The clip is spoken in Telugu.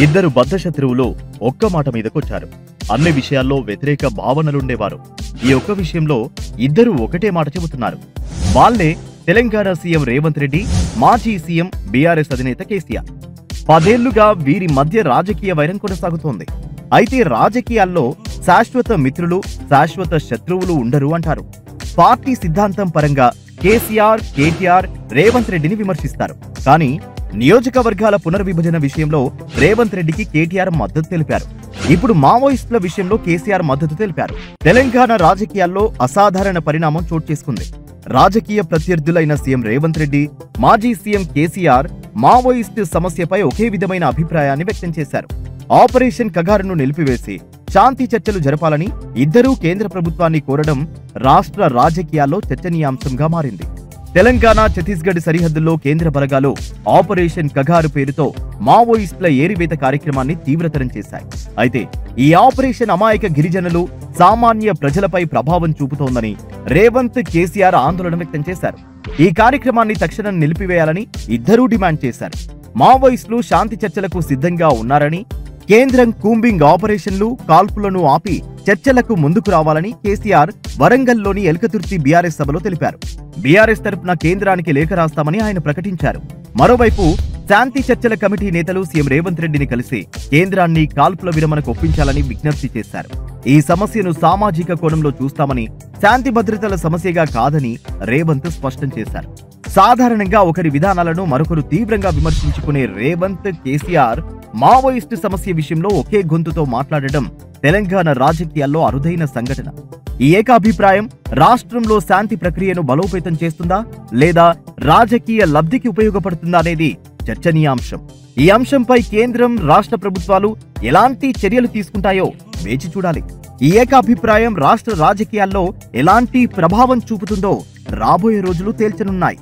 ఇద్దరు బద్ధశత్రువులు ఒక్క మాట మీదకొచ్చారు. అన్ని విషయాల్లో వ్యతిరేక భావనలుండేవారు. ఈ ఒక్క విషయంలో ఇద్దరు ఒకటే మాట చెబుతున్నారు. వాళ్లే తెలంగాణ సీఎం రేవంత్ రెడ్డి, మాజీ సీఎం బీఆర్ఎస్ అధినేత కేసీఆర్. 10 ఏళ్లుగా వీరి మధ్య రాజకీయ వైరం కొనసాగుతోంది. అయితే రాజకీయాల్లో శాశ్వత మిత్రులు, శాశ్వత శత్రువులు ఉండరు అంటారు. పార్టీ సిద్ధాంతం పరంగా కేసీఆర్, కేటీఆర్ రేవంత్ రెడ్డిని విమర్శిస్తారు. కానీ నియోజకవర్గాల పునర్విభజన విషయంలో రేవంత్ రెడ్డికి కేటీఆర్ మద్దతు తెలిపారు. ఇప్పుడు మావోయిస్టుల విషయంలో కేసీఆర్ మద్దతు తెలిపారు. తెలంగాణ రాజకీయాల్లో అసాధారణ పరిణామం చోటు చేసుకుంది. రాజకీయ ప్రత్యర్థులైన సీఎం రేవంత్ రెడ్డి, మాజీ సీఎం కేసీఆర్ మావోయిస్టు సమస్యపై ఒకే విధమైన అభిప్రాయాన్ని వ్యక్తం చేశారు. ఆపరేషన్ కగారును నిలిపివేసి శాంతి చర్చలు జరపాలని ఇద్దరూ కేంద్ర ప్రభుత్వాన్ని కోరడం రాష్ట్ర రాజకీయాల్లో చర్చనీయాంశంగా మారింది. తెలంగాణ, ఛత్తీస్గఢ్ సరిహద్దుల్లో కేంద్ర బలగాలు ఆపరేషన్ కగారు పేరుతో మావోయిస్టుల ఏరివేత కార్యక్రమాన్ని తీవ్రతరం చేశాయి. అయితే ఈ ఆపరేషన్ అమాయక గిరిజనులు, సామాన్య ప్రజలపై ప్రభావం చూపుతోందని రేవంత్, కేసీఆర్ ఆందోళన వ్యక్తం చేశారు. ఈ కార్యక్రమాన్ని తక్షణం నిలిపివేయాలని ఇద్దరూ డిమాండ్ చేశారు. మావోయిస్టులు శాంతి చర్చలకు సిద్ధంగా ఉన్నారని, కేంద్రం కూంబింగ్ ఆపరేషన్లు, కాల్పులను ఆపి చర్చలకు ముందుకు రావాలని కేసీఆర్ వరంగల్లోని ఎల్కతుర్తి బీఆర్ఎస్ సభలో తెలిపారు. బీఆర్ఎస్ తరపున కేంద్రానికి లేఖ రాస్తామని ఆయన ప్రకటించారు. మరోవైపు శాంతి చర్చల కమిటీ నేతలు సీఎం రేవంత్ రెడ్డిని కలిసి కేంద్రాన్ని కాల్పుల విరమణకు ఒప్పించాలని విజ్ఞప్తి చేశారు. ఈ సమస్యను సామాజిక కోణంలో చూస్తామని, శాంతి భద్రతల సమస్యగా కాదని రేవంత్ స్పష్టం చేశారు. సాధారణంగా ఒకరి విధానాలను మరొకరు తీవ్రంగా విమర్శించుకునే రేవంత్, కేసీఆర్ మావోయిస్టు సమస్య విషయంలో ఒకే గొంతుతో మాట్లాడడం తెలంగాణ రాజకీయాల్లో అరుదైన సంఘటన. ఈ ఏకాభిప్రాయం రాష్ట్రంలో శాంతి ప్రక్రియను బలోపేతం చేస్తుందా లేదా రాజకీయ లబ్ధికి ఉపయోగపడుతుందా అనేది చర్చనీయాంశం. ఈ అంశంపై కేంద్రం, రాష్ట్ర ప్రభుత్వాలు ఎలాంటి చర్యలు తీసుకుంటాయో వేచి చూడాలి. ఈ ఏకాభిప్రాయం రాష్ట్ర రాజకీయాల్లో ఎలాంటి ప్రభావం చూపుతుందో రాబోయే రోజులు తేల్చనున్నాయి.